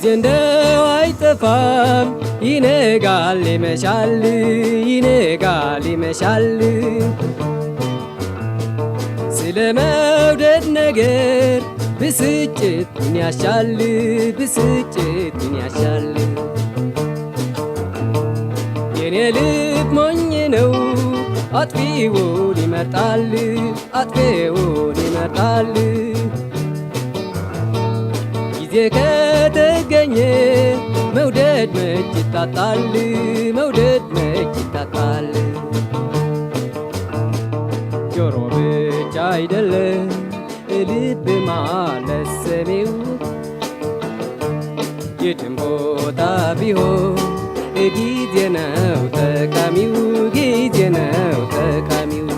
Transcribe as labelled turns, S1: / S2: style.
S1: ጊዜ እንደው አይጠፋም ይነጋል ይመሻል ይነጋል ይመሻል ስለ መውደድ ነገር ብስጭት ምን ያሻል ብስጭት ምን ያሻል የኔ ልብ ሞኝ ነው አጥፊውን ይመርጣል አጥፊውን ይመርጣል ጊዜ ከተገኘ መውደድ መች ይታጣል መውደድ መች ይታጣል ጆሮ ብቻ አይደለም ልብ ማለት ሰሚው የትም ቦታ ቢሆን ጊዜ ነው ጠቃሚው ጊዜ ነው ጠቃሚው